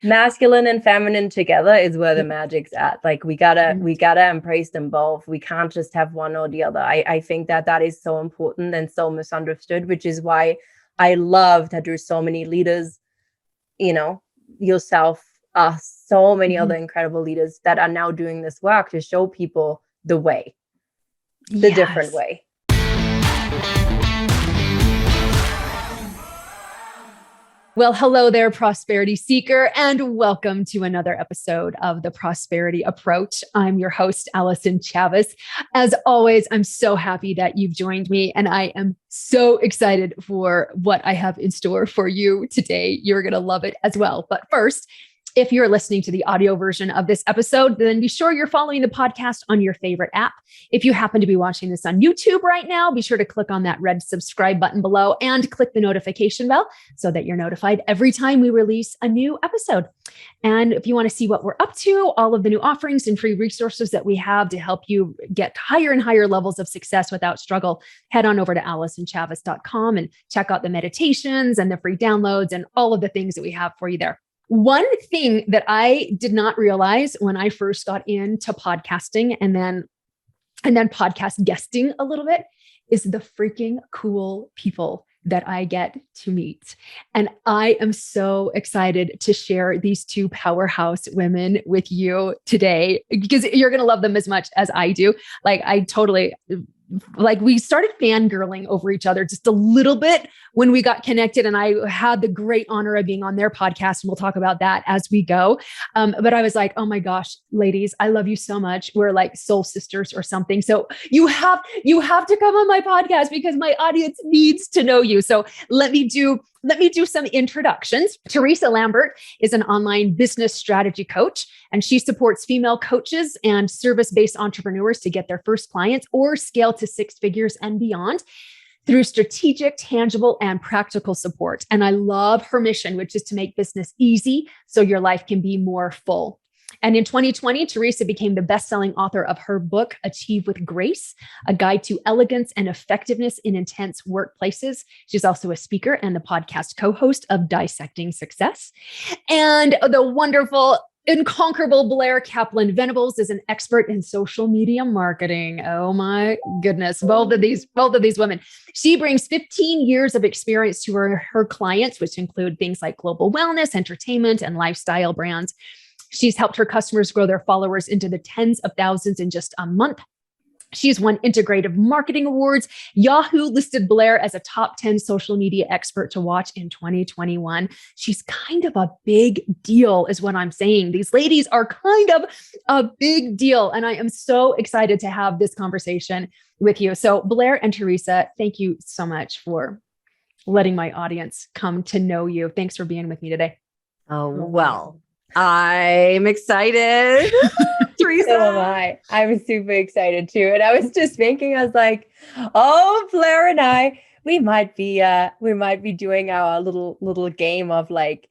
masculine and feminine together is where the magic's at. Like we gotta embrace them both. We can't just have one or the other. I think that is so important and so misunderstood, which is why I love that there's so many leaders, yourself, us, so many other incredible leaders that are now doing this work to show people the way, the different way. Well, hello there, prosperity seeker, and welcome to another episode of the Prosperity Approach. I'm your host, Allyson Chavez. As always, I'm so happy that you've joined me, and I am so excited for what I have in store for you today. You're going to love it as well. But first, if you're listening to the audio version of this episode, then be sure you're following the podcast on your favorite app. If you happen to be watching this on YouTube right now, be sure to click on that red subscribe button below and click the notification bell so that you're notified every time we release a new episode. And if you want to see what we're up to, all of the new offerings and free resources that we have to help you get higher and higher levels of success without struggle, head on over to AllysonChavez.com and check out the meditations and the free downloads and all of the things that we have for you there. One thing that I did not realize when I first got into podcasting and then podcast guesting a little bit is the freaking cool people that I get to meet. And I am so excited to share these two powerhouse women with you today because you're going to love them as much as I do. We started fangirling over each other just a little bit when we got connected, and I had the great honor of being on their podcast, and we'll talk about that as we go. But I was like, oh my gosh, ladies, I love you so much. We're like soul sisters or something. So you have to come on my podcast because my audience needs to know you. So let me do some introductions. Teresa Lambert is an online business strategy coach, and she supports female coaches and service-based entrepreneurs to get their first clients or scale to six figures and beyond through strategic, tangible, and practical support. And I love her mission, which is to make business easy so your life can be more full. And in 2020, Teresa became the best-selling author of her book, Achieve with Grace, a guide to elegance and effectiveness in intense workplaces. She's also a speaker and the podcast co-host of Dissecting Success. And the wonderful, incomparable Blair Kaplan Venables is an expert in social media marketing. Oh my goodness, both of these women. She brings 15 years of experience to her clients, which include things like global wellness, entertainment, and lifestyle brands. She's helped her customers grow their followers into the tens of thousands in just a month. She's won integrative marketing awards. Yahoo listed Blair as a top 10 social media expert to watch in 2021. She's kind of a big deal is what I'm saying. These ladies are kind of a big deal. And I am so excited to have this conversation with you. So Blair and Teresa, thank you so much for letting my audience come to know you. Thanks for being with me today. Oh, well. I'm excited. Teresa. So am I. I'm super excited too. And I was just thinking, I was like, oh, Blair and I, we might be doing our little game of like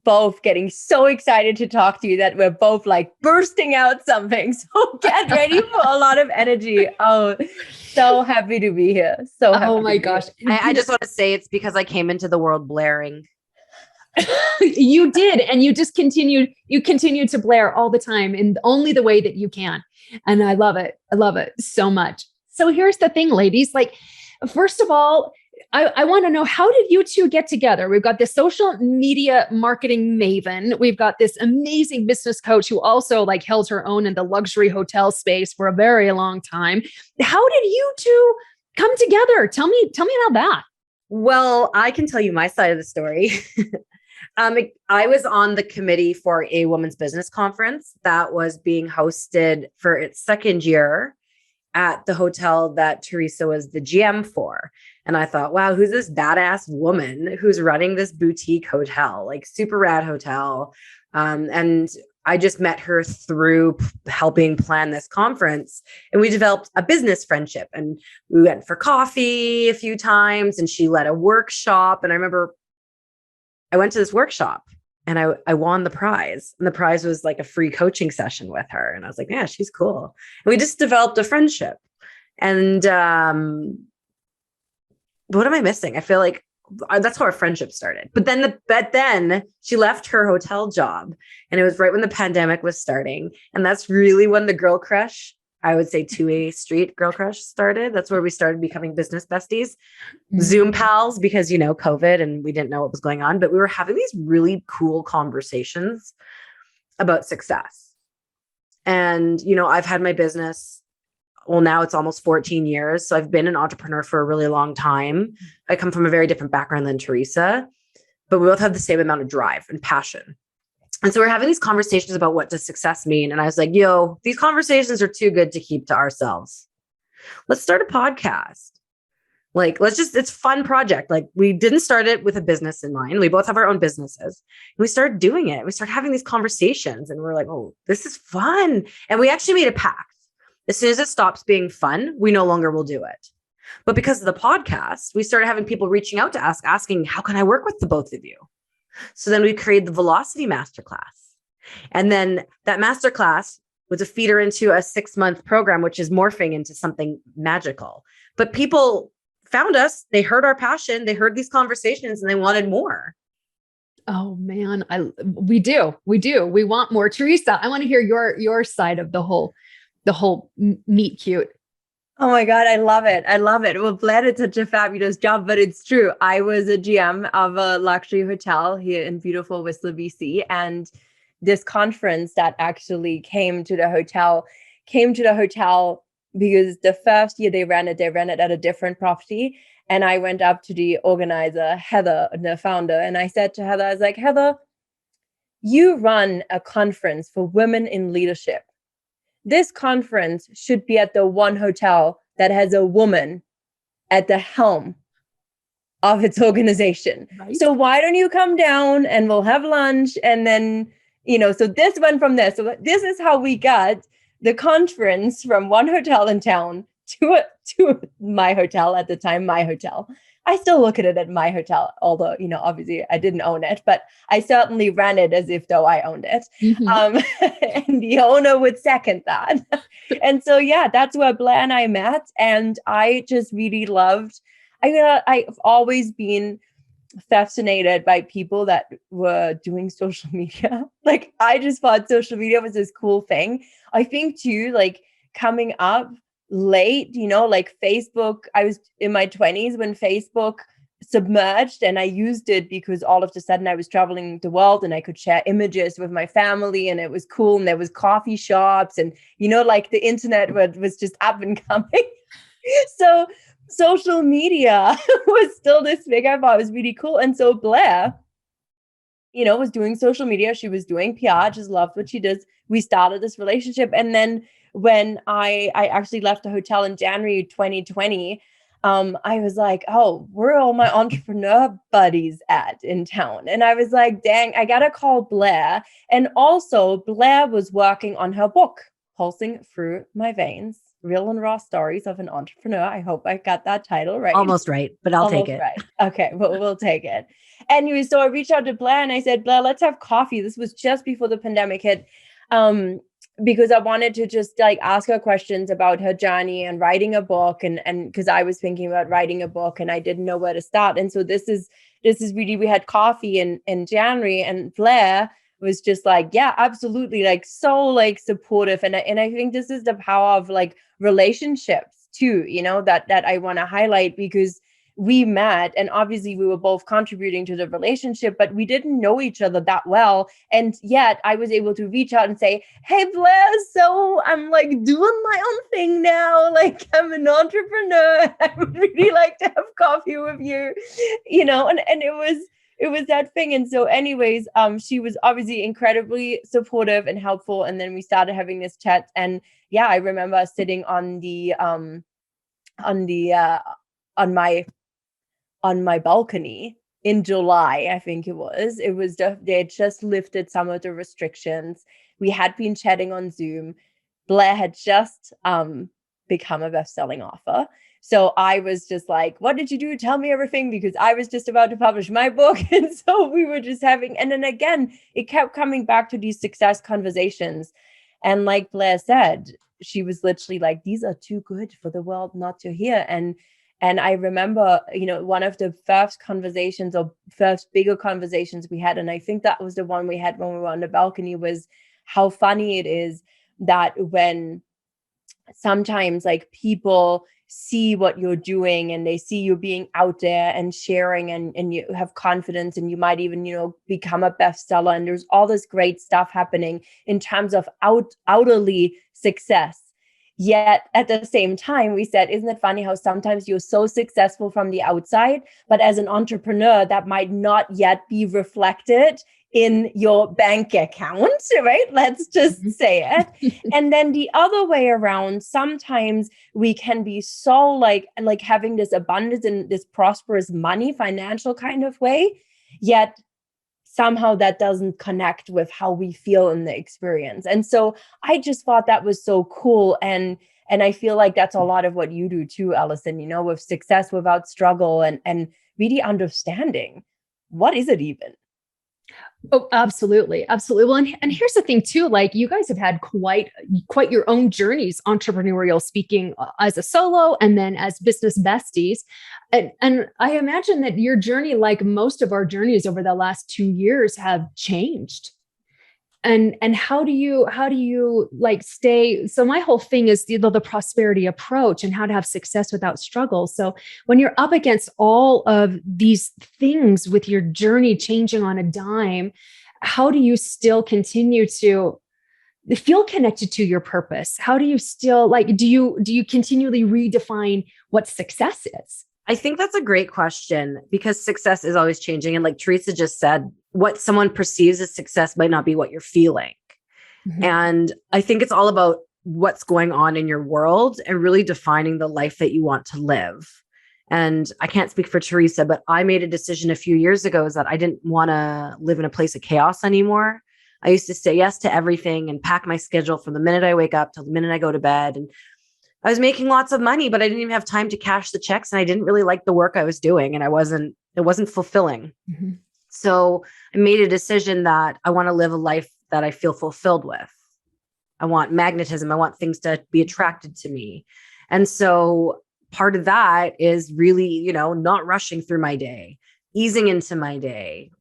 both getting so excited to talk to you that we're both like bursting out something. So get ready for a lot of energy. Oh, so happy to be here. So happy. Oh my gosh. I just want to say it's because I came into the world blaring. You did. And you just continue to Blair all the time in only the way that you can. And I love it. I love it so much. So here's the thing, ladies, like, first of all, I want to know, how did you two get together? We've got this social media marketing maven. We've got this amazing business coach who also like held her own in the luxury hotel space for a very long time. How did you two come together? Tell me about that. Well, I can tell you my side of the story. I was on the committee for a women's business conference that was being hosted for its second year at the hotel that Teresa was the GM for. And I thought, wow, who's this badass woman who's running this boutique hotel, like super rad hotel? And I just met her through helping plan this conference, and we developed a business friendship, and we went for coffee a few times, and she led a workshop. And I remember I went to this workshop and I won the prize, and the prize was like a free coaching session with her. And I was like, yeah, she's cool. And we just developed a friendship. And what am I missing? I feel like that's how our friendship started. But then she left her hotel job, and it was right when the pandemic was starting. And that's really when the girl crush, I would say 2A Street girl crush started. That's where we started becoming business besties, Zoom pals, because, COVID and we didn't know what was going on, but we were having these really cool conversations about success. And, I've had my business, well, now it's almost 14 years. So I've been an entrepreneur for a really long time. I come from a very different background than Teresa, but we both have the same amount of drive and passion. And so we're having these conversations about what does success mean? And I was like, these conversations are too good to keep to ourselves. Let's start a podcast. It's a fun project. We didn't start it with a business in mind. We both have our own businesses. And we started doing it. We started having these conversations and we're like, oh, this is fun. And we actually made a pact. As soon as it stops being fun, we no longer will do it. But because of the podcast, we started having people reaching out to us, asking, how can I work with the both of you? So then we created the Velocity Masterclass. And then that masterclass was a feeder into a 6-month program, which is morphing into something magical. But people found us, they heard our passion, they heard these conversations, and they wanted more. Oh man, we do. We want more. Teresa, I want to hear your side of the whole meet cute. Oh my God, I love it. Well, Blair did such a fabulous job, but it's true. I was a GM of a luxury hotel here in beautiful Whistler, BC. And this conference that actually came to the hotel because the first year they ran it at a different property. And I went up to the organizer, Heather, the founder, and I said to Heather, I was like, Heather, you run a conference for women in leadership. This conference should be at the one hotel that has a woman at the helm of its organization. Right. So why don't you come down and we'll have lunch? And then, so this went from there. So this is how we got the conference from one hotel in town to my hotel at the time, my hotel. I still look at it at my hotel, although, obviously I didn't own it, but I certainly ran it as if though I owned it. Mm-hmm. And the owner would second that. And so, that's where Blair and I met. And I just really loved, I've always been fascinated by people that were doing social media. I just thought social media was this cool thing. I think too, coming up late, Facebook, I was in my 20s when Facebook submerged, and I used it because all of a sudden I was traveling the world and I could share images with my family and it was cool. And there was coffee shops and, the internet was just up and coming. So social media was still this thing I thought was really cool. And so Blair, was doing social media. She was doing PR, just loved what she does. We started this relationship. And then when I actually left the hotel in January 2020, I was like, oh, where are all my entrepreneur buddies at in town? And I was like, dang, I got to call Blair. And also Blair was working on her book, Pulsing Through My Veins, Real and Raw Stories of an Entrepreneur. I hope I got that title right. Almost right, but I'll take it. Right. Okay, well, we'll take it. Anyway, so I reached out to Blair and I said, Blair, let's have coffee. This was just before the pandemic hit. Because I wanted to just ask her questions about her journey and writing a book. And because I was thinking about writing a book and I didn't know where to start. And so this is really, we had coffee in January, and Blair was just yeah, absolutely. So supportive. And I think this is the power of relationships too, that I want to highlight, because we met and obviously we were both contributing to the relationship, but we didn't know each other that well. And yet I was able to reach out and say, hey, Blair, so I'm doing my own thing now. I'm an entrepreneur. I would really like to have coffee with you, and it was that thing. And so anyways, she was obviously incredibly supportive and helpful. And then we started having this chat. And I remember sitting on my balcony in July, I think it was they had just lifted some of the restrictions. We had been chatting on Zoom. Blair had just become a best-selling author. So I was just like, what did you do? Tell me everything, because I was just about to publish my book. And so we were just having, and then again, it kept coming back to these success conversations. And like Blair said, she was literally like, these are too good for the world not to hear. And And I remember, one of the first conversations or first bigger conversations we had, and I think that was the one we had when we were on the balcony, was how funny it is that when sometimes like people see what you're doing and they see you being out there and sharing and you have confidence and you might even, become a bestseller, and there's all this great stuff happening in terms of outwardly success. Yet at the same time, we said, isn't it funny how sometimes you're so successful from the outside, but as an entrepreneur, that might not yet be reflected in your bank account, right? Let's just say it. And then the other way around, sometimes we can be so like having this abundance and this prosperous money, financial kind of way, yet somehow that doesn't connect with how we feel in the experience. And so I just thought that was so cool. And I feel like that's a lot of what you do too, Allyson, with success without struggle and really understanding what is it even? Oh, absolutely. Absolutely. Well, and here's the thing too, like you guys have had quite your own journeys, entrepreneurial speaking, as a solo and then as business besties. And I imagine that your journey, like most of our journeys over the last 2 years, have changed. And how do you like stay? So my whole thing is the prosperity approach and how to have success without struggle. So when you're up against all of these things with your journey changing on a dime, how do you still continue to feel connected to your purpose? How do you still do you continually redefine what success is? I think that's a great question, because success is always changing. And like Teresa just said, what someone perceives as success might not be what you're feeling. Mm-hmm. And I think it's all about what's going on in your world and really defining the life that you want to live. And I can't speak for Teresa, but I made a decision a few years ago is that I didn't want to live in a place of chaos anymore. I used to say yes to everything and pack my schedule from the minute I wake up till the minute I go to bed. And I was making lots of money, but I didn't even have time to cash the checks. And I didn't really like the work I was doing. And it wasn't fulfilling. Mm-hmm. So I made a decision that I want to live a life that I feel fulfilled with. I want magnetism. I want things to be attracted to me. And so part of that is really, not rushing through my day, easing into my day,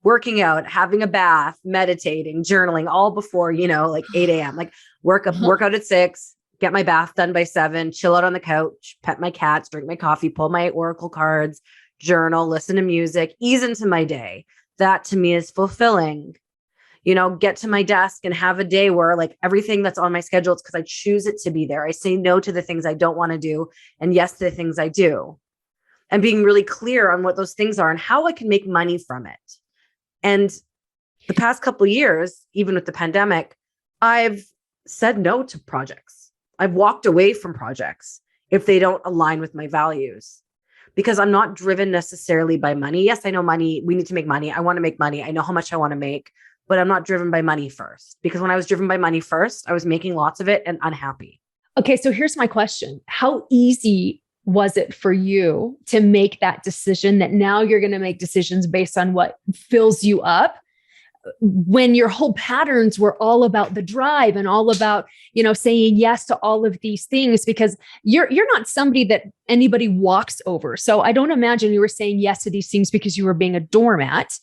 working out, having a bath, meditating, journaling, all before, like 8 a.m., like work out at 6, get my bath done by 7, chill out on the couch, pet my cats, drink my coffee, pull my oracle cards, journal, listen to music, ease into my day. That to me is fulfilling. Get to my desk and have a day where like everything that's on my schedule, it's because I choose it to be there. I say no to the things I don't want to do and yes to the things I do. And being really clear on what those things are and how I can make money from it. And the past couple of years, even with the pandemic, I've said no to projects. I've walked away from projects if they don't align with my values, because I'm not driven necessarily by money. Yes, I know money. We need to make money. I want to make money. I know how much I want to make, but I'm not driven by money first, because when I was driven by money first, I was making lots of it and unhappy. Okay. So here's my question. How easy was it for you to make that decision that now you're going to make decisions based on what fills you up, when your whole patterns were all about the drive and all about, saying yes to all of these things? Because you're not somebody that anybody walks over. So I don't imagine you were saying yes to these things because you were being a doormat.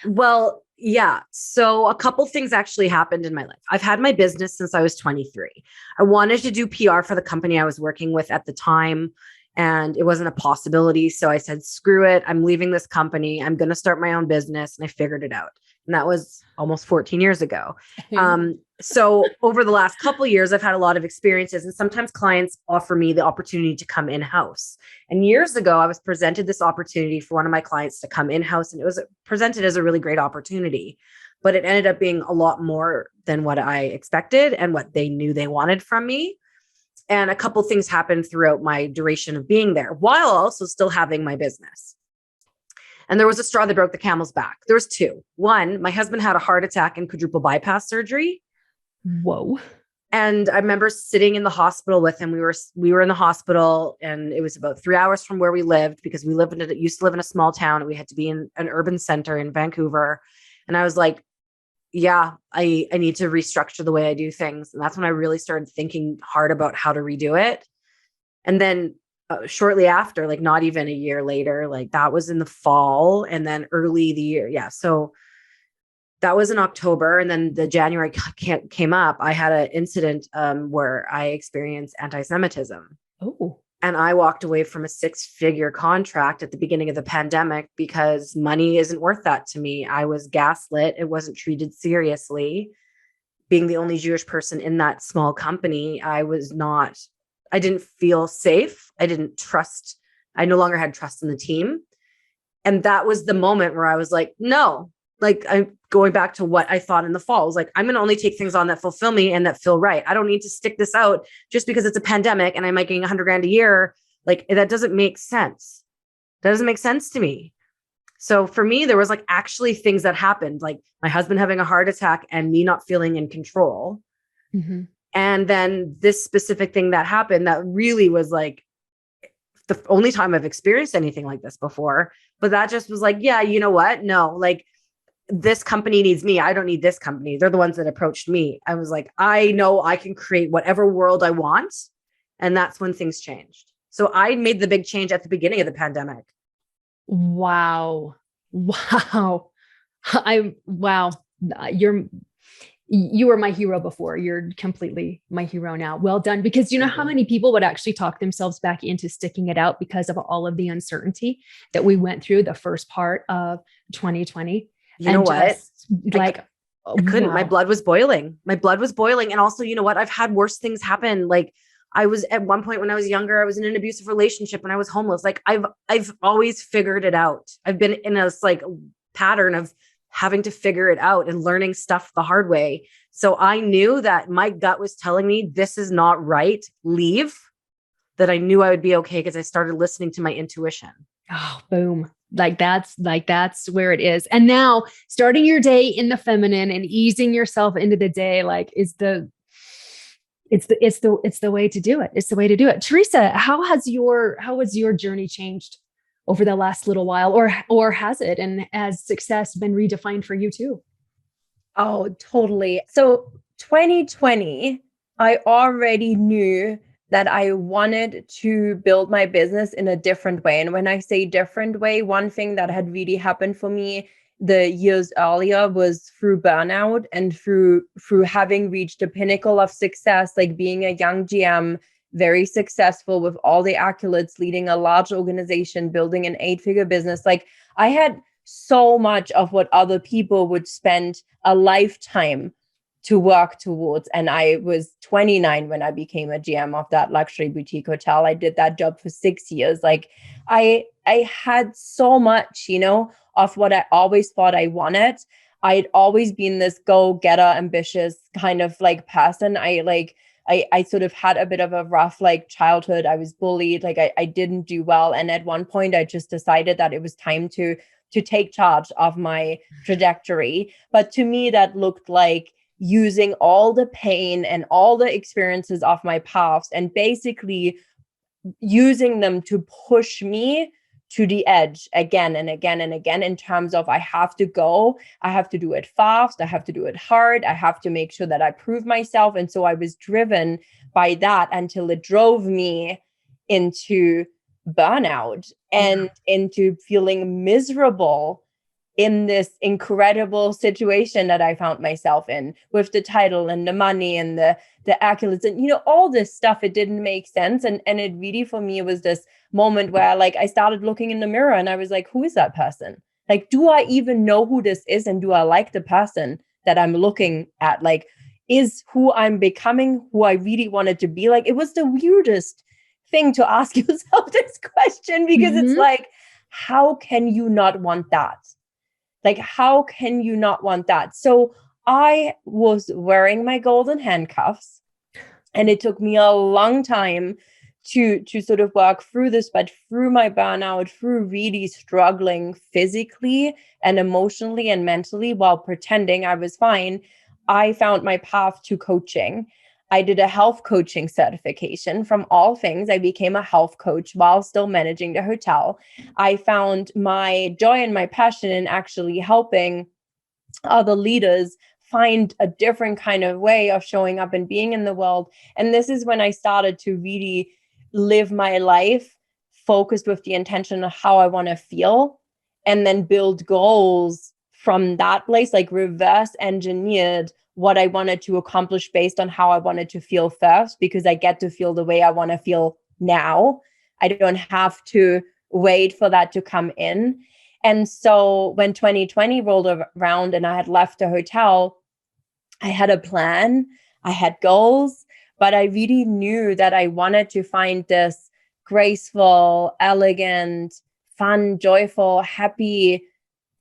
Well, yeah. So a couple things actually happened in my life. I've had my business since I was 23. I wanted to do PR for the company I was working with at the time, and it wasn't a possibility. So I said, screw it. I'm leaving this company. I'm going to start my own business. And I figured it out. And that was almost 14 years ago. So over the last couple of years, I've had a lot of experiences, and sometimes clients offer me the opportunity to come in-house. And years ago, I was presented this opportunity for one of my clients to come in-house, and it was presented as a really great opportunity, but it ended up being a lot more than what I expected and what they knew they wanted from me. And a couple of things happened throughout my duration of being there, while also still having my business. And there was a straw that broke the camel's back. There was two. One, my husband had a heart attack and quadruple bypass surgery. Whoa. And I remember sitting in the hospital with him. We were in the hospital, and it was about 3 hours from where we lived, because we used to live in a small town, and we had to be in an urban center in Vancouver. And I was like, yeah, I need to restructure the way I do things. And that's when I really started thinking hard about how to redo it. And then shortly after, like not even a year later, like that was in the fall and then early the year. Yeah. So that was in October. And then the January came up. I had an incident where I experienced anti-Semitism. Oh. And I walked away from a 6-figure contract at the beginning of the pandemic because money isn't worth that to me. I was gaslit. It wasn't treated seriously. Being the only Jewish person in that small company, I didn't feel safe. I didn't trust. I no longer had trust in the team. And that was the moment where I was like, no, like I'm going back to what I thought in the fall. I was like, I'm going to only take things on that fulfill me and that feel right. I don't need to stick this out just because it's a pandemic and I'm making $100,000 a year. Like that doesn't make sense. That doesn't make sense to me. So for me, there was like actually things that happened, like my husband having a heart attack and me not feeling in control. Mm-hmm. And then this specific thing that happened that really was like the only time I've experienced anything like this before. But that just was like, yeah, you know what? No, like this company needs me. I don't need this company. They're the ones that approached me. I was like, I know I can create whatever world I want. And that's when things changed. So I made the big change at the beginning of the pandemic. Wow. Wow. Wow. You were my hero before. You're completely my hero now. Well done. Because you know how many people would actually talk themselves back into sticking it out because of all of the uncertainty that we went through the first part of 2020. You know what? Like, I couldn't. Wow. My blood was boiling. And also, you know what? I've had worse things happen. Like I was at one point when I was younger, I was in an abusive relationship and I was homeless. Like I've always figured it out. I've been in a like pattern of having to figure it out and learning stuff the hard way. So I knew that my gut was telling me this is not right. Leave. That I knew I would be okay because I started listening to my intuition. Oh, boom. That's where it is. And now starting your day in the feminine and easing yourself into the day, like it's the way to do it. It's the way to do it. Teresa, how has your journey changed over the last little while, or has it? And has success been redefined for you too? Oh, totally. So 2020, I already knew that I wanted to build my business in a different way. And when I say different way, one thing that had really happened for me the years earlier was through burnout and through having reached the pinnacle of success, like being a young GM, very successful with all the accolades, leading a large organization, building an 8-figure business. Like I had so much of what other people would spend a lifetime to work towards. And I was 29 when I became a GM of that luxury boutique hotel. I did that job for 6 years. Like I had so much, you know, of what I always thought I wanted. I'd always been this go-getter, ambitious kind of like person. I sort of had a bit of a rough like childhood. I was bullied, like I didn't do well. And at one point I just decided that it was time to take charge of my trajectory. But to me, that looked like using all the pain and all the experiences of my past and basically using them to push me to the edge again and again and again, in terms of I have to do it fast, I have to do it hard, I have to make sure that I prove myself. And so I was driven by that until it drove me into burnout and into feeling miserable in this incredible situation that I found myself in with the title and the money and the accolades and, you know, all this stuff. It didn't make sense. And it really, for me, was this moment where like I started looking in the mirror and I was like, who is that person? Like, do I even know who this is? And do I like the person that I'm looking at? Like, is who I'm becoming who I really wanted to be? Like, it was the weirdest thing to ask yourself this question, because it's like, how can you not want that? Like, how can you not want that? So I was wearing my golden handcuffs, and it took me a long time to sort of work through this, but through my burnout, through really struggling physically and emotionally and mentally while pretending I was fine, I found my path to coaching. I did a health coaching certification. From all things, I became a health coach while still managing the hotel. I found my joy and my passion in actually helping other leaders find a different kind of way of showing up and being in the world. And this is when I started to really live my life focused with the intention of how I want to feel, and then build goals from that place, like reverse engineered what I wanted to accomplish based on how I wanted to feel first, because I get to feel the way I want to feel now. I don't have to wait for that to come in. And so when 2020 rolled around and I had left the hotel, I had a plan, I had goals, but I really knew that I wanted to find this graceful, elegant, fun, joyful, happy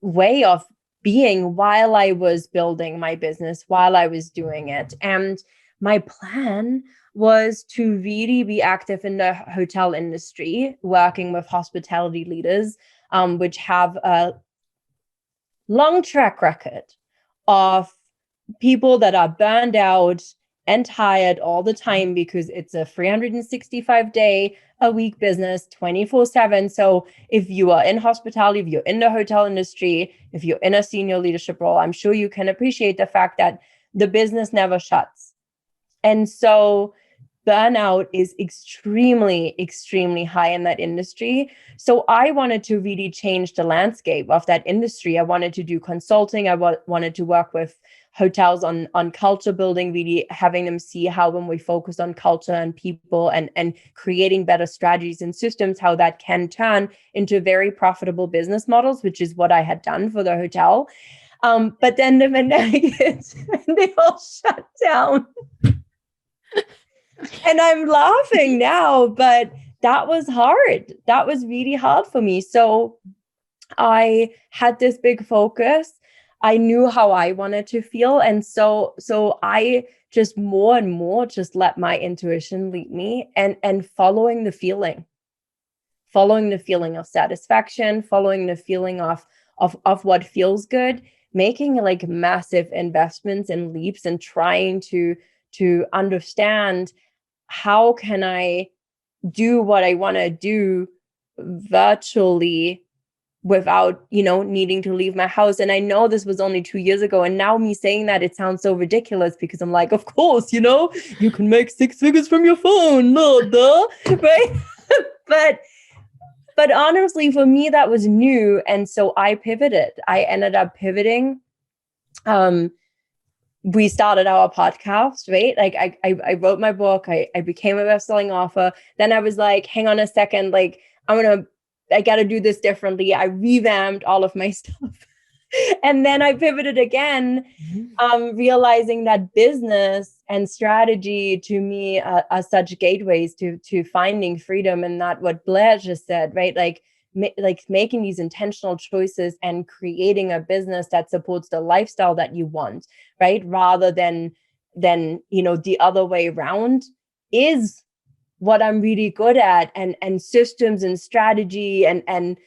way of being while I was building my business, while I was doing it. And my plan was to really be active in the hotel industry, working with hospitality leaders, which have a long track record of people that are burned out and tired all the time, because it's a 365-day-a-week business, 24/7. So if you are in hospitality, if you're in the hotel industry, if you're in a senior leadership role, I'm sure you can appreciate the fact that the business never shuts. And so burnout is extremely, extremely high in that industry. So I wanted to really change the landscape of that industry. I wanted to do consulting. I wanted to work with hotels on culture building, really having them see how when we focus on culture and people and creating better strategies and systems, how that can turn into very profitable business models, which is what I had done for the hotel. But then the pandemic hit and they all shut down. And I'm laughing now, but that was hard. That was really hard for me. So I had this big focus. I knew how I wanted to feel. And so I just more and more just let my intuition lead me and following the feeling of satisfaction, following the feeling of what feels good, making like massive investments and leaps and trying to understand how can I do what I want to do virtually without, needing to leave my house. And I know this was only 2 years ago. And now me saying that, it sounds so ridiculous because I'm like, of course, you can make 6 figures from your phone, right? But honestly, for me, that was new. And so I pivoted. I ended up pivoting. We started our podcast, right? Like I wrote my book. I became a bestselling author. Then I was like, hang on a second, like I got to do this differently. I revamped all of my stuff. And then I pivoted again, realizing that business and strategy to me are such gateways to finding freedom. And not what Blair just said, right? Like making these intentional choices and creating a business that supports the lifestyle that you want, right? Rather than the other way around is what I'm really good at, and systems and strategy and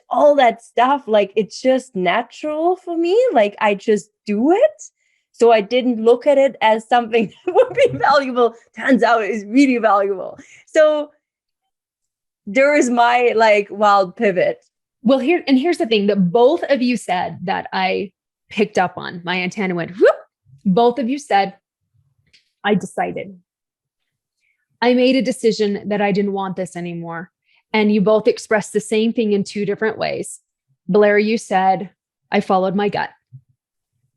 all that stuff. Like, it's just natural for me. Like, I just do it. So I didn't look at it as something that would be valuable. Turns out it is really valuable. So there is my wild pivot. Well, here's the thing that both of you said that I picked up on. My antenna went whoop. Both of you said, I decided. I made a decision that I didn't want this anymore. And you both expressed the same thing in 2 different ways. Blair, you said, I followed my gut.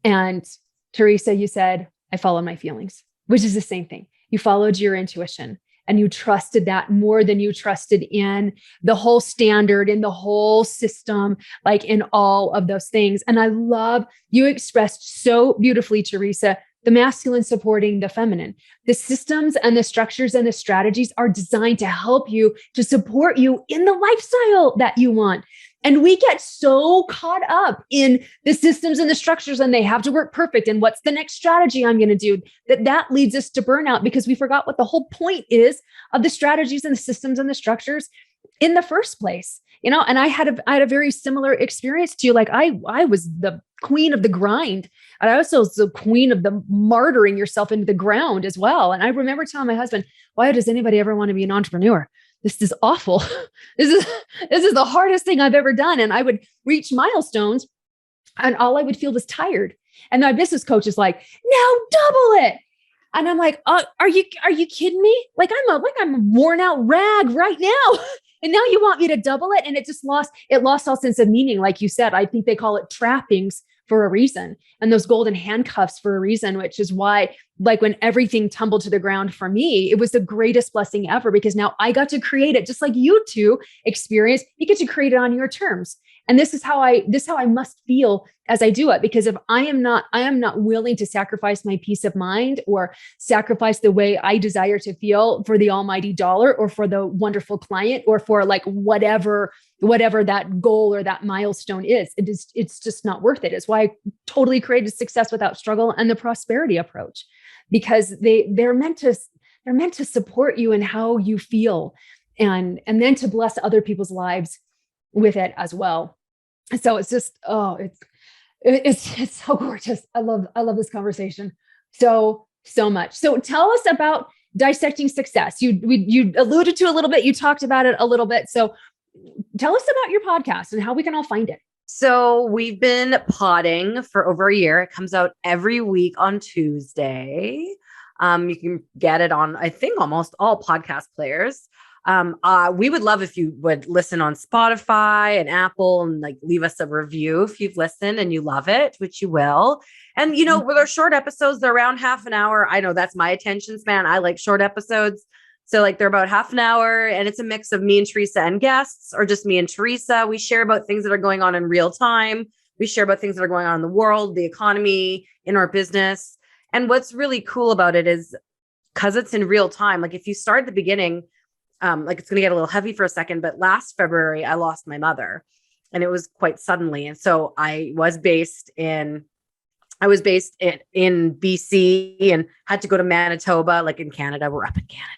And Teresa, you said, I followed my feelings, which is the same thing. You followed your intuition. And you trusted that more than you trusted in the whole standard, in the whole system, like in all of those things. And I love you expressed so beautifully, Teresa, the masculine supporting the feminine. The systems and the structures and the strategies are designed to help you, to support you in the lifestyle that you want. And we get so caught up in the systems and the structures, and they have to work perfect. And what's the next strategy I'm going to do? That leads us to burnout, because we forgot what the whole point is of the strategies and the systems and the structures in the first place. And I had a very similar experience to you. Like I was the queen of the grind, and I also was the queen of the martyring yourself into the ground as well. And I remember telling my husband, why does anybody ever want to be an entrepreneur? This is awful. This is the hardest thing I've ever done. And I would reach milestones and all I would feel was tired. And my business coach is like, now double it. And I'm like, are you kidding me? Like I'm a worn out rag right now. And now you want me to double it. And it lost all sense of meaning. Like you said, I think they call it trappings for a reason, and those golden handcuffs for a reason, which is why, like, when everything tumbled to the ground for me, it was the greatest blessing ever, because now I got to create it just like you two experience. You get to create it on your terms. And this is how I must feel as I do it. Because if I am not willing to sacrifice my peace of mind or sacrifice the way I desire to feel for the almighty dollar or for the wonderful client or for like whatever that goal or that milestone is, it's just not worth it. It's why I totally created Success Without Struggle and the prosperity approach, because they're meant to support you in how you feel and then to bless other people's lives with it as well. So it's just, it's so gorgeous. I love this conversation so much. So tell us about Dissecting Success. You alluded to a little bit, you talked about it a little bit. So tell us about your podcast and how we can all find it. So we've been podding for over a year. It comes out every week on Tuesday. You can get it on, I think, almost all podcast players. We would love if you would listen on Spotify and Apple and like leave us a review if you've listened and you love it, which you will. And, you know, with our short episodes, they're around half an hour. I know that's my attention span. I like short episodes. So like they're about half an hour, and it's a mix of me and Teresa and guests, or just me and Teresa. We share about things that are going on in real time. We share about things that are going on in the world, the economy, in our business. And what's really cool about it is because it's in real time. Like if you start at the beginning, like it's going to get a little heavy for a second, but last February, I lost my mother, and it was quite suddenly. And so I was based in BC and had to go to Manitoba, like in Canada. We're up in Canada.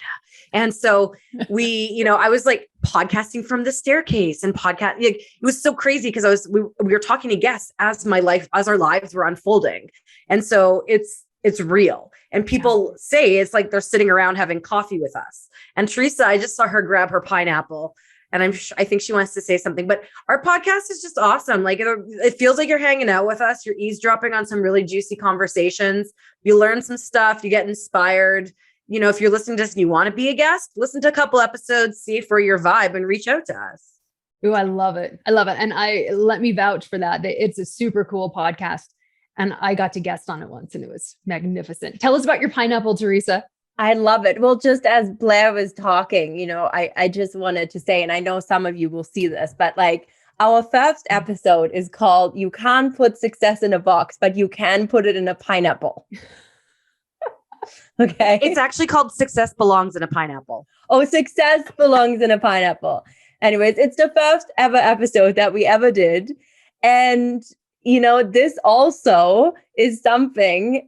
And so I was like podcasting from the staircase and it was so crazy because we were talking to guests as our lives were unfolding. And so it's real. And people say it's like they're sitting around having coffee with us. And Teresa, I just saw her grab her pineapple, and I think she wants to say something, but our podcast is just awesome. Like it feels like you're hanging out with us. You're eavesdropping on some really juicy conversations. You learn some stuff, you get inspired. You know, if you're listening to this and you want to be a guest, listen to a couple episodes, see if we're your vibe, and reach out to us. Oh, I love it. And let me vouch for that. It's a super cool podcast. And I got to guest on it once, and it was magnificent. Tell us about your pineapple, Teresa. I love it. Well, just as Blair was talking, you know, I just wanted to say, and I know some of you will see this, but like our first episode is called "You Can't Put Success in a Box, but You Can Put It in a Pineapple." Okay. It's actually called Success Belongs in a Pineapple. Oh, Success Belongs in a Pineapple. Anyways, it's the first ever episode that we ever did. And, you know, this is something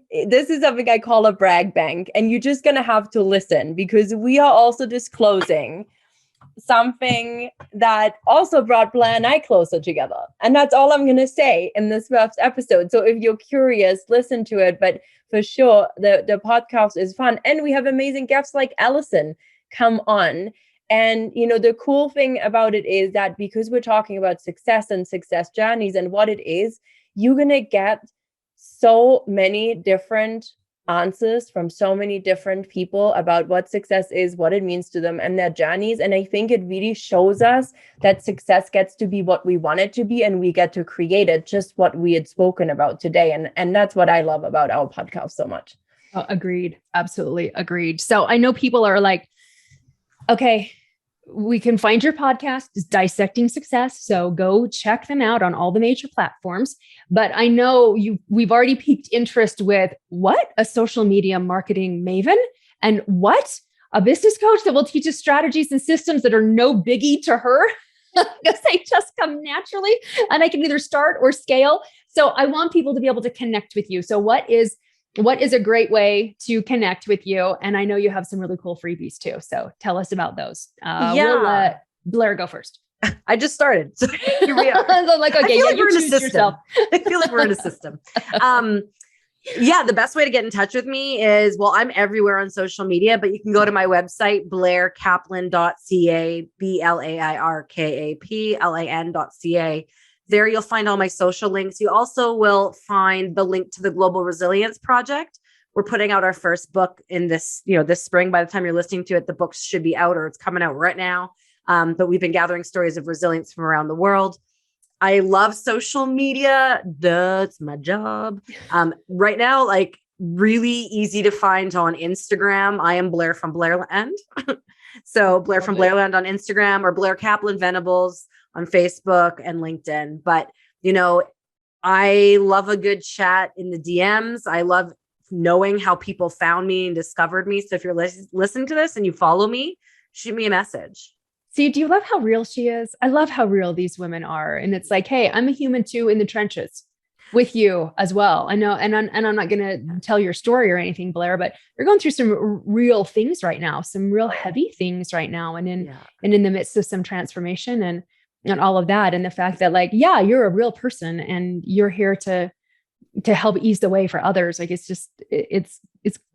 I call a brag bank. And you're just going to have to listen, because we are also disclosing something that also brought Blair and I closer together. And that's all I'm going to say in this first episode. So if you're curious, listen to it. But for sure, the podcast is fun. And we have amazing guests like Allyson come on. And, you know, the cool thing about it is that because we're talking about success and success journeys and what it is, you're going to get so many different answers from so many different people about what success is, what it means to them, and their journeys. And I think it really shows us that success gets to be what we want it to be, and we get to create it, just what we had spoken about today. And that's what I love about our podcast so much. Oh, agreed. Absolutely agreed. So I know people are like, okay, we can find your podcast is Dissecting Success. So go check them out on all the major platforms. But I know we've already piqued interest with what? A social media marketing maven? And what? A business coach that will teach us strategies and systems that are no biggie to her because they just come naturally and I can either start or scale. So I want people to be able to connect with you. So what is a great way to connect with you? And I know you have some really cool freebies too. So tell us about those. We'll let Blair go first. I just started. So here we are. I'm like, okay, I feel like we're in a system. I feel like we're in a system. The best way to get in touch with me is, I'm everywhere on social media, but you can go to my website, blairkaplan.ca, BlairKaplan.ca. There you'll find all my social links. You also will find the link to the Global Resilience Project. We're putting out our first book in this spring. By the time you're listening to it, the book should be out, or it's coming out right now. But we've been gathering stories of resilience from around the world. I love social media. That's my job. Right now, like really easy to find on Instagram. I am Blair from Blairland. So Blair from Blairland on Instagram, or Blair Kaplan Venables on Facebook and LinkedIn. But, you know, I love a good chat in the DMs. I love knowing how people found me and discovered me. So if you're listening to this and you follow me, shoot me a message. See, do you love how real she is? I love how real these women are. And it's like, hey, I'm a human too in the trenches with you as well. I know. And I'm not going to tell your story or anything, Blair, but you're going through some real things right now, some real heavy things right now. And in the midst of some transformation and all of that. And the fact that like, yeah, you're a real person and you're here to help ease the way for others. Like, it's just, it's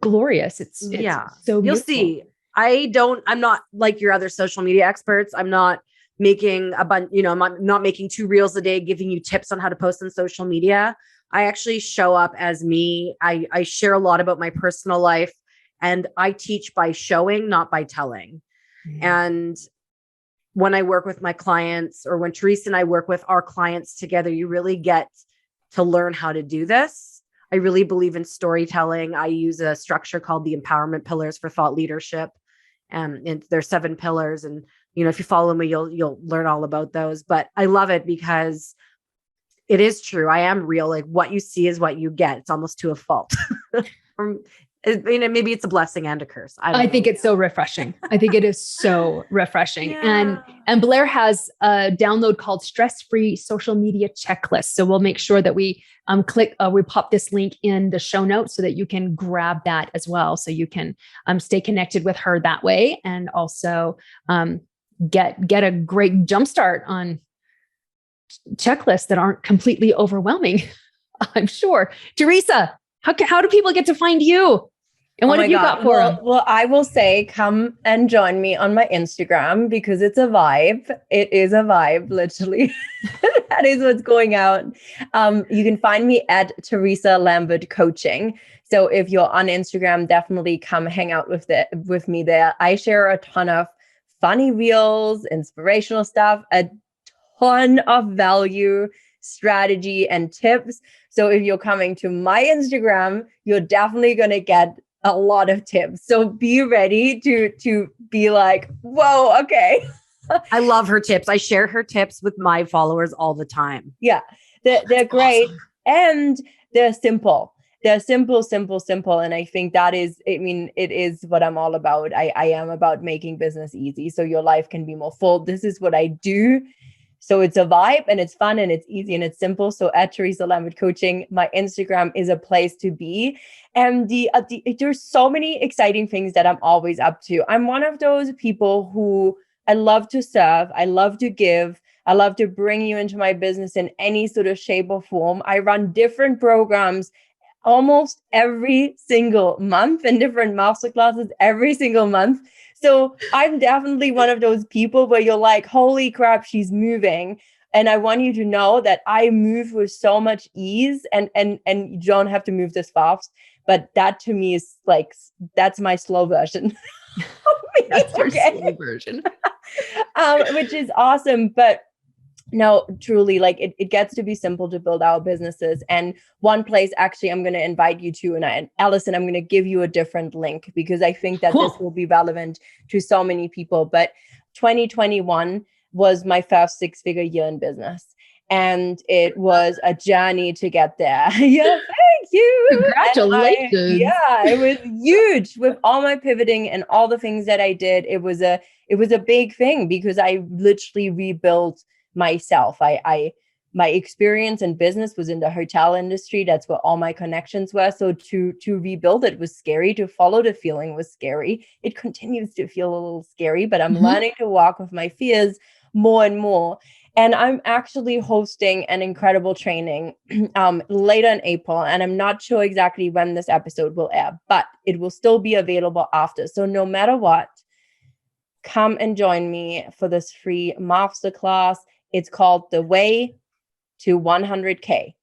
glorious. It's so beautiful. You'll see. I'm not like your other social media experts. I'm not making I'm not making 2 reels a day, giving you tips on how to post on social media. I actually show up as me. I share a lot about my personal life, and I teach by showing, not by telling. Mm-hmm. And when I work with my clients, or when Teresa and I work with our clients together, you really get to learn how to do this. I really believe in storytelling. I use a structure called the Empowerment Pillars for Thought Leadership. And there's 7 pillars. And, you know, if you follow me, you'll learn all about those. But I love it because it is true. I am real. Like, what you see is what you get. It's almost to a fault. Maybe it's a blessing and a curse. I think it's so refreshing. I think it is so refreshing. Yeah. And Blair has a download called Stress-Free Social Media Checklist. So we'll make sure that we we pop this link in the show notes so that you can grab that as well. So you can stay connected with her that way, and also get a great jumpstart on checklists that aren't completely overwhelming. I'm sure. Teresa, how do people get to find you? And what have you got for them? Well, I will say, come and join me on my Instagram, because it's a vibe. It is a vibe, literally. That is what's going out. You can find me at Teresa Lambert Coaching. So if you're on Instagram, definitely come hang out with me there. I share a ton of funny reels, inspirational stuff, a ton of value, strategy, and tips. So if you're coming to my Instagram, you're definitely going to get a lot of tips. So be ready to be like, whoa, okay. I love her tips. I share her tips with my followers all the time. Yeah, they're great. Awesome. And they're simple. They're simple. And I think that is, it is what I'm all about. I am about making business easy so your life can be more full. This is what I do. So it's a vibe, and it's fun, and it's easy, and it's simple. So at Teresa Lambert Coaching, my Instagram is a place to be. And there's so many exciting things that I'm always up to. I'm one of those people who I love to serve. I love to give. I love to bring you into my business in any sort of shape or form. I run different programs almost every single month, and different masterclasses every single month. So I'm definitely one of those people where you're like, holy crap, she's moving. And I want you to know that I move with so much ease, and you don't have to move this fast. But that to me is like, that's my slow version. That's your slow version. Which is awesome. But no, truly, like it gets to be simple to build our businesses. And one place actually I'm going to invite you to, and Allyson, I'm going to give you a different link, because I think that this will be relevant to so many people. But 2021 was my first 6-figure year in business. And it was a journey to get there. Yeah, thank you. Congratulations. It was huge with all my pivoting and all the things that I did. It was a big thing, because I literally rebuilt myself. My experience in business was in the hotel industry. That's where all my connections were. So to rebuild it was scary. To follow the feeling was scary. It continues to feel a little scary, but I'm learning to walk with my fears more and more. And I'm actually hosting an incredible training later in April. And I'm not sure exactly when this episode will air, but it will still be available after. So no matter what, come and join me for this free masterclass. It's called The Way to 100K.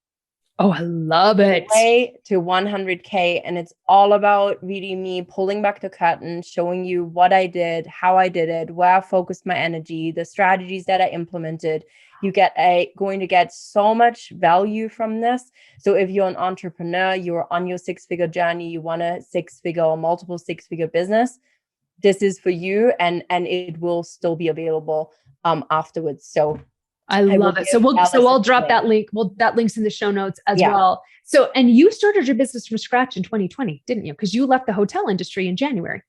Oh, I love it. Way to 100K. And it's all about really me pulling back the curtain, showing you what I did, how I did it, where I focused my energy, the strategies that I implemented. You going to get so much value from this. So if you're an entrepreneur, you're on your 6-figure journey, you want a 6-figure or multiple 6-figure business, this is for you, and it will still be available afterwards. So I love it. So I'll drop that link. That link's in the show notes as well. So, and you started your business from scratch in 2020, didn't you? Because you left the hotel industry in January.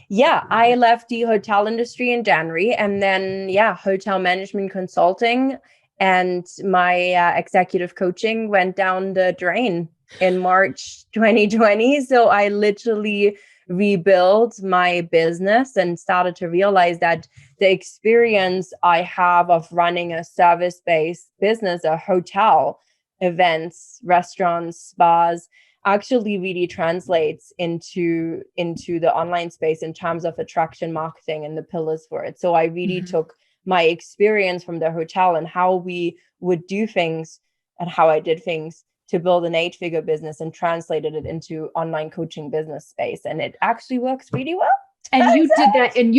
Yeah, I left the hotel industry in January, and then hotel management consulting and my executive coaching went down the drain in March 2020. So I literally rebuilt my business and started to realize that the experience I have of running a service-based business, a hotel, events, restaurants, spas, actually really translates into the online space in terms of attraction marketing and the pillars for it. So I really took my experience from the hotel and how we would do things and how I did things to build an 8-figure business and translated it into online coaching business space. And it actually works really well. And you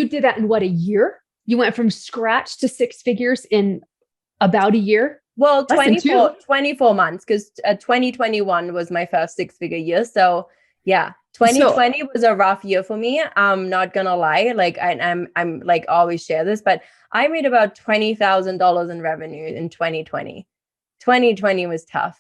did that in what, a year? You went from scratch to 6 figures in about a year? Well, 24 months, because 2021 was my first 6-figure year. So yeah, 2020 was a rough year for me. I'm not gonna lie. Like I'm like always share this, but I made about $20,000 in revenue in 2020. 2020 was tough.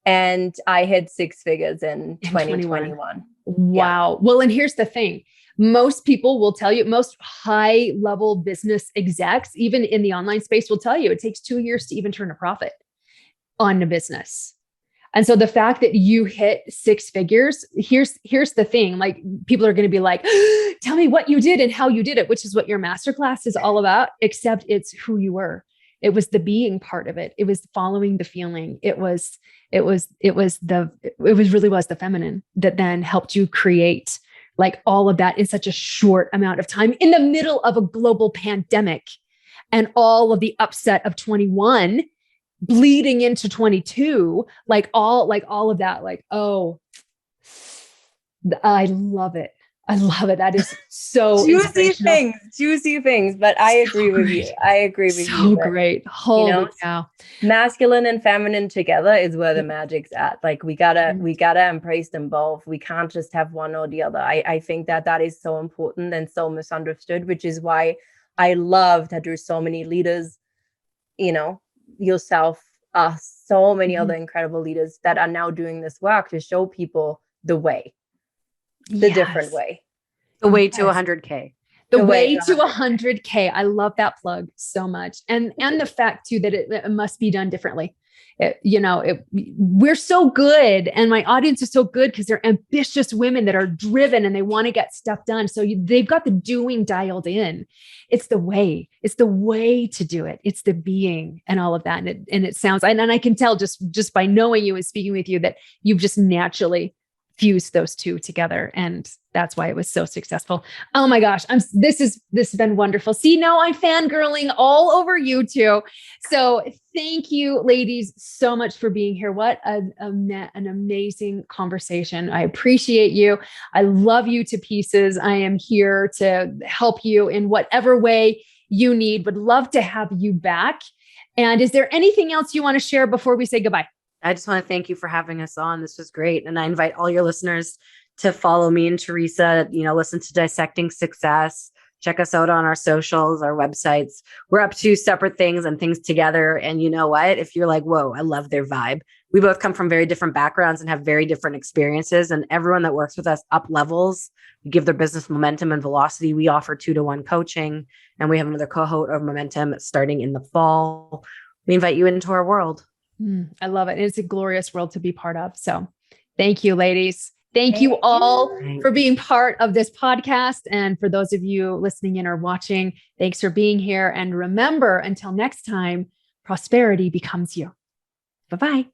And I hit 6 figures in 2021. Wow. Yeah. Well, and here's the thing. Most people will tell you, most high level business execs, even in the online space, will tell you it takes 2 years to even turn a profit on a business. And so the fact that you hit 6 figures, here's the thing, like people are going to be like, tell me what you did and how you did it, which is what your masterclass is all about, except it's who you were. It was the being part of it. It was following the feeling. It really was the feminine that then helped you create like all of that in such a short amount of time in the middle of a global pandemic and all of the upset of 21 bleeding into 22, like all of that, like, oh, I love it. I love it. That is so juicy things, but I agree with you. I agree with you. So great. Holy cow. Masculine and feminine together is where the magic's at. Like we gotta embrace them both. We can't just have one or the other. I think that is so important and so misunderstood, which is why I love that there's so many leaders, yourself, us, so many other incredible leaders that are now doing this work to show people the way. The different way. The way to 100K. The way to 100K. I love that plug so much. And the fact too, that it must be done differently. We're so good. And my audience is so good because they're ambitious women that are driven and they want to get stuff done. So they've got the doing dialed in. It's the way to do it. It's the being and all of that. And it sounds, and I can tell just by knowing you and speaking with you that you've just naturally fuse those two together. And that's why it was so successful. Oh my gosh. This has been wonderful. See, now I'm fangirling all over you too. So thank you ladies so much for being here. What an amazing conversation. I appreciate you. I love you to pieces. I am here to help you in whatever way you need. Would love to have you back. And is there anything else you want to share before we say goodbye? I just want to thank you for having us on. This was great. And I invite all your listeners to follow me and Teresa, listen to Dissecting Success, check us out on our socials, our websites. We're up to separate things and things together. And you know what? If you're like, whoa, I love their vibe. We both come from very different backgrounds and have very different experiences. And everyone that works with us up levels, we give their business momentum and velocity. We offer 2-to-1 coaching, and we have another cohort of momentum starting in the fall. We invite you into our world. I love it. It's a glorious world to be part of. So thank you, ladies. Thank you all for being part of this podcast. And for those of you listening in or watching, thanks for being here. And remember, until next time, prosperity becomes you. Bye-bye.